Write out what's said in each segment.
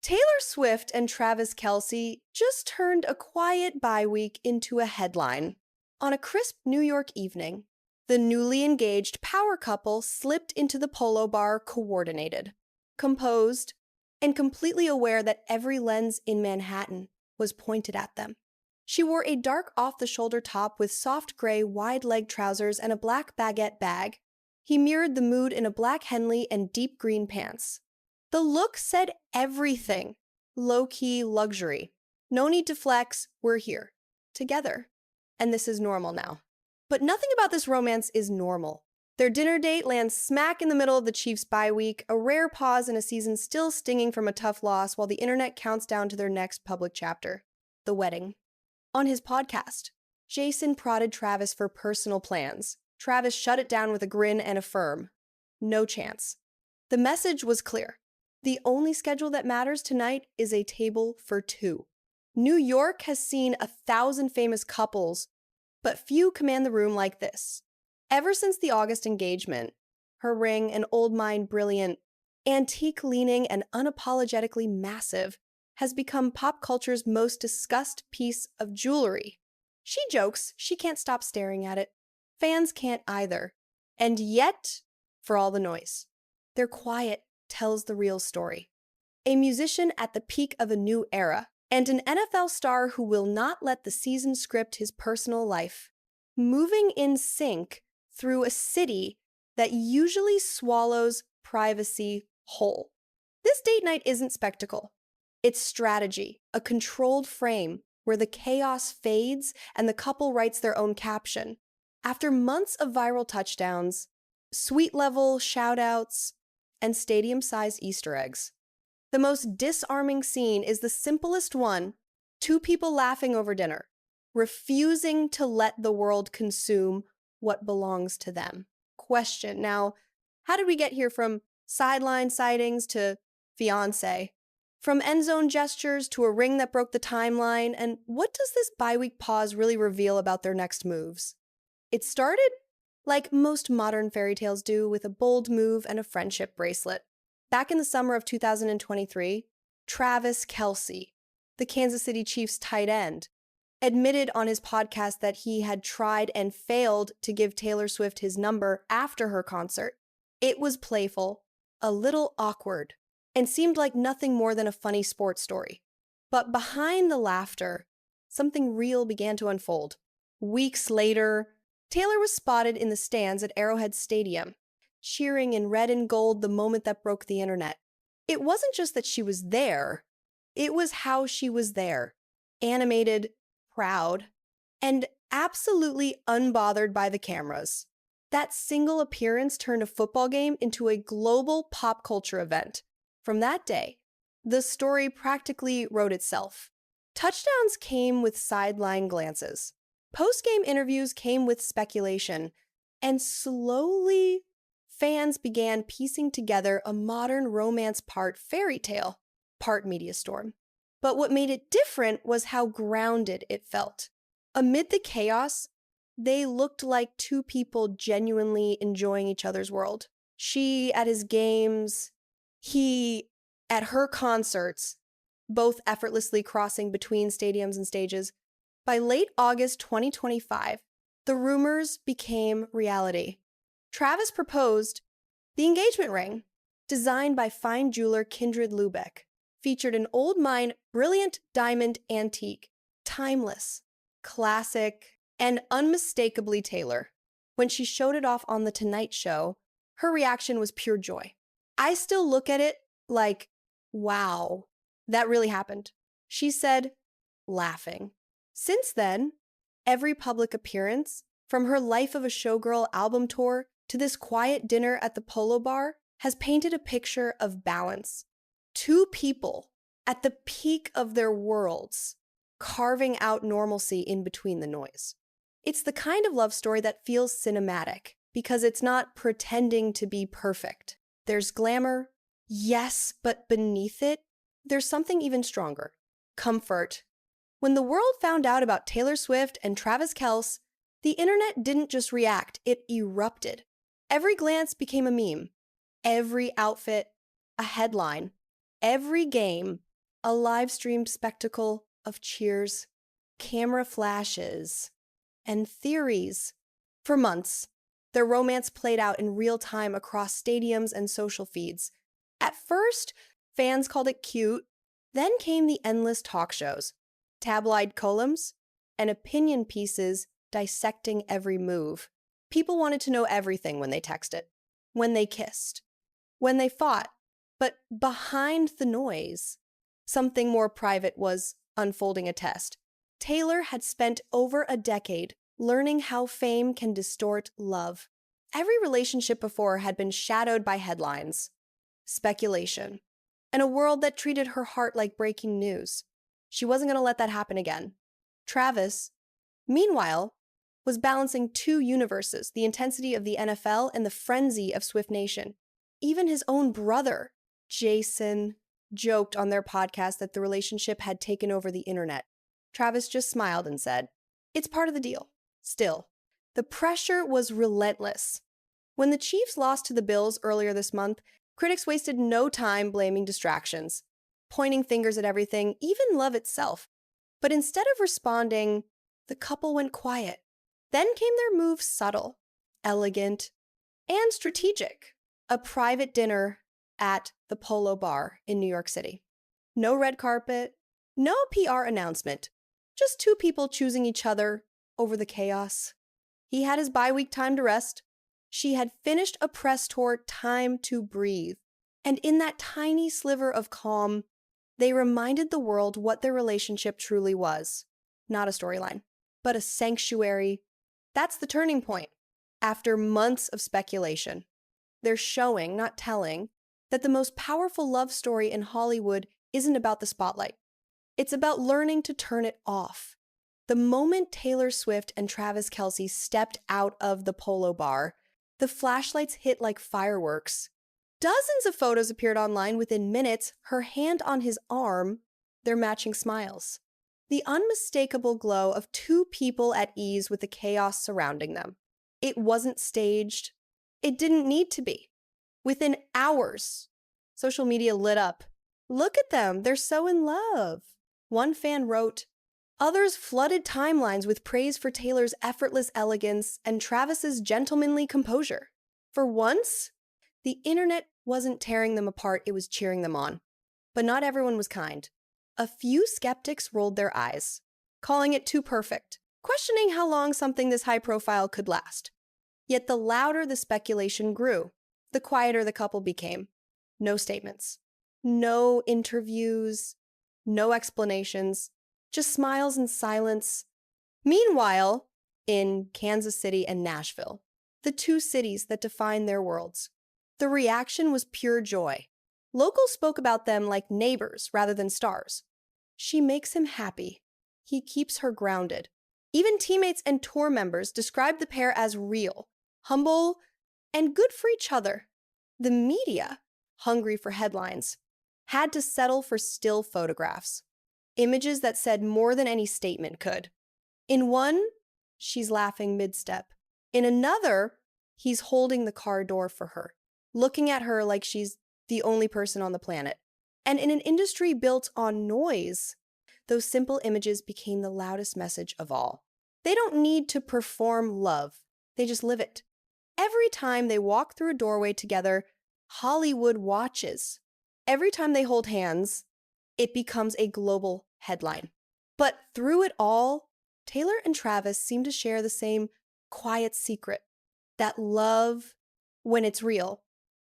Taylor Swift and Travis Kelce just turned a quiet bye week into a headline. On a crisp New York evening, the newly engaged power couple slipped into the Polo Bar coordinated, composed, and completely aware that every lens in Manhattan was pointed at them. She wore a dark off-the-shoulder top with soft gray wide-leg trousers and a black baguette bag. He mirrored the mood in a black Henley and deep green pants. The look said everything. Low-key luxury. No need to flex, we're here. Together. And this is normal now. But nothing about this romance is normal. Their dinner date lands smack in the middle of the Chiefs' bye week, a rare pause in a season still stinging from a tough loss while the internet counts down to their next public chapter, the wedding. On his podcast, Jason prodded Travis for personal plans. Travis shut it down with a grin and a firm, no chance. The message was clear. The only schedule that matters tonight is a table for two. New York has seen 1,000 famous couples, but few command the room like this. Ever since the August engagement, her ring, an old mine brilliant, antique-leaning and unapologetically massive, has become pop culture's most discussed piece of jewelry. She jokes she can't stop staring at it. Fans can't either. And yet, for all the noise, their quiet tells the real story. A musician at the peak of a new era, and an NFL star who will not let the season script his personal life, moving in sync through a city that usually swallows privacy whole. This date night isn't spectacle. It's strategy, a controlled frame where the chaos fades and the couple writes their own caption. After months of viral touchdowns, suite-level shout-outs, and stadium-sized Easter eggs, the most disarming scene is the simplest one: two people laughing over dinner, refusing to let the world consume what belongs to them. Question: now, how did we get here from sideline sightings to fiancé? From end zone gestures to a ring that broke the timeline? And what does this bye-week pause really reveal about their next moves? It started like most modern fairy tales do, with a bold move and a friendship bracelet. Back in the summer of 2023, Travis Kelce, the Kansas City Chiefs tight end, admitted on his podcast that he had tried and failed to give Taylor Swift his number after her concert. It was playful, a little awkward, and seemed like nothing more than a funny sports story. But behind the laughter, something real began to unfold. Weeks later, Taylor was spotted in the stands at Arrowhead Stadium, cheering in red and gold the moment that broke the internet. It wasn't just that she was there, it was how she was there. Animated, proud, and absolutely unbothered by the cameras. That single appearance turned a football game into a global pop culture event. From that day, the story practically wrote itself. Touchdowns came with sideline glances. Post-game interviews came with speculation, and slowly, fans began piecing together a modern romance part fairy tale, part media storm. But what made it different was how grounded it felt. Amid the chaos, they looked like two people genuinely enjoying each other's world. She at his games, he at her concerts, both effortlessly crossing between stadiums and stages. By late August 2025, the rumors became reality. Travis proposed. The engagement ring, designed by fine jeweler Kindred Lubeck, featured an old mine brilliant diamond antique, timeless, classic, and unmistakably Taylor. When she showed it off on The Tonight Show, her reaction was pure joy. I still look at it like, wow, that really happened. She said, laughing. Since then, every public appearance, from her Life of a Showgirl album tour to this quiet dinner at the Polo Bar, has painted a picture of balance. Two people at the peak of their worlds, carving out normalcy in between the noise. It's the kind of love story that feels cinematic because it's not pretending to be perfect. There's glamour, yes, but beneath it, there's something even stronger: comfort. When the world found out about Taylor Swift and Travis Kelce, the internet didn't just react, it erupted. Every glance became a meme. Every outfit, a headline. Every game, a live-streamed spectacle of cheers, camera flashes, and theories. For months, their romance played out in real time across stadiums and social feeds. At first, fans called it cute. Then came the endless talk shows, tabloid columns, and opinion pieces dissecting every move. People wanted to know everything when they texted, when they kissed, when they fought. But behind the noise, something more private was unfolding a test. Taylor had spent over a decade learning how fame can distort love. Every relationship before had been shadowed by headlines, speculation, and a world that treated her heart like breaking news. She wasn't going to let that happen again. Travis, meanwhile, was balancing two universes, the intensity of the NFL and the frenzy of Swift Nation. Even his own brother, Jason, joked on their podcast that the relationship had taken over the internet. Travis just smiled and said, "It's part of the deal." Still, the pressure was relentless. When the Chiefs lost to the Bills earlier this month, critics wasted no time blaming distractions, pointing fingers at everything, even love itself. But instead of responding, the couple went quiet. Then came their move subtle, elegant, and strategic. A private dinner at the Polo Bar in New York City. No red carpet, no PR announcement, just two people choosing each other over the chaos. He had his bye-week time to rest. She had finished a press tour, time to breathe. And in that tiny sliver of calm, they reminded the world what their relationship truly was. Not a storyline, but a sanctuary. That's the turning point. After months of speculation, they're showing, not telling, that the most powerful love story in Hollywood isn't about the spotlight. It's about learning to turn it off. The moment Taylor Swift and Travis Kelce stepped out of the Polo Bar, the flashlights hit like fireworks. Dozens of photos appeared online within minutes, her hand on his arm, their matching smiles. The unmistakable glow of two people at ease with the chaos surrounding them. It wasn't staged. It didn't need to be. Within hours, social media lit up. "Look at them, they're so in love." One fan wrote. Others flooded timelines with praise for Taylor's effortless elegance and Travis's gentlemanly composure. For once, the internet wasn't tearing them apart, it was cheering them on. But not everyone was kind. A few skeptics rolled their eyes, calling it too perfect, questioning how long something this high profile could last. Yet the louder the speculation grew, the quieter the couple became. No statements, no interviews, no explanations, just smiles and silence. Meanwhile, in Kansas City and Nashville, the two cities that define their worlds, the reaction was pure joy. Locals spoke about them like neighbors rather than stars. She makes him happy. He keeps her grounded. Even teammates and tour members described the pair as real, humble, and good for each other. The media, hungry for headlines, had to settle for still photographs, images that said more than any statement could. In one, she's laughing mid-step. In another, he's holding the car door for her, looking at her like she's the only person on the planet. And in an industry built on noise, those simple images became the loudest message of all. They don't need to perform love, they just live it. Every time they walk through a doorway together, Hollywood watches. Every time they hold hands, it becomes a global headline. But through it all, Taylor and Travis seem to share the same quiet secret, that love, when it's real,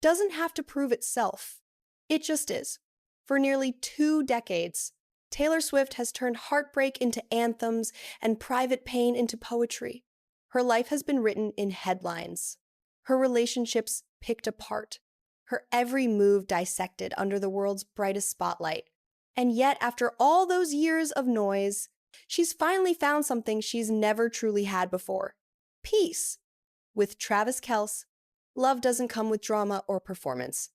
doesn't have to prove itself. It just is. For nearly 2 decades, Taylor Swift has turned heartbreak into anthems and private pain into poetry. Her life has been written in headlines. Her relationships picked apart. Her every move dissected under the world's brightest spotlight. And yet, after all those years of noise, she's finally found something she's never truly had before. Peace. With Travis Kelce, love doesn't come with drama or performance.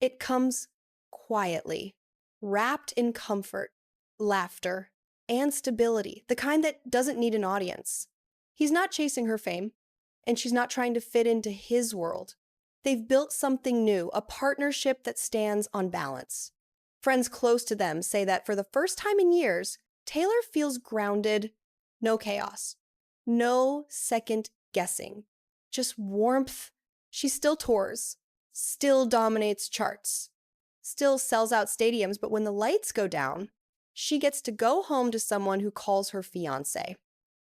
It comes quietly, wrapped in comfort, laughter, and stability, the kind that doesn't need an audience. He's not chasing her fame, and she's not trying to fit into his world. They've built something new, a partnership that stands on balance. Friends close to them say that for the first time in years, Taylor feels grounded, no chaos, no second guessing, just warmth. She still tours, still dominates charts, still sells out stadiums, but when the lights go down, she gets to go home to someone who calls her fiancé,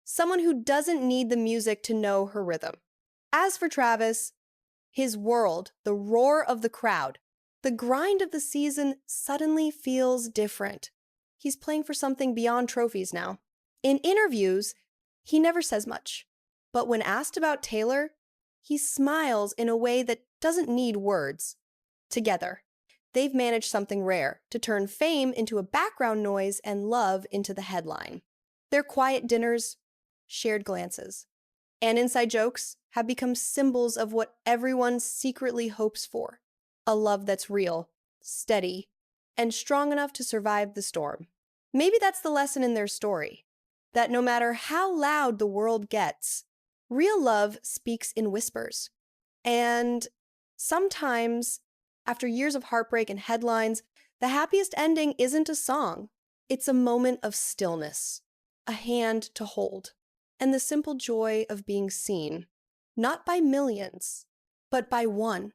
someone who doesn't need the music to know her rhythm. As for Travis, his world, the roar of the crowd, the grind of the season suddenly feels different. He's playing for something beyond trophies now. In interviews, he never says much, but when asked about Taylor, he smiles in a way that doesn't need words. Together, they've managed something rare, to turn fame into a background noise and love into the headline. Their quiet dinners, shared glances, and inside jokes have become symbols of what everyone secretly hopes for: a love that's real, steady, and strong enough to survive the storm. Maybe that's the lesson in their story, that no matter how loud the world gets, real love speaks in whispers. And sometimes, after years of heartbreak and headlines, the happiest ending isn't a song. It's a moment of stillness, a hand to hold, and the simple joy of being seen, not by millions, but by one.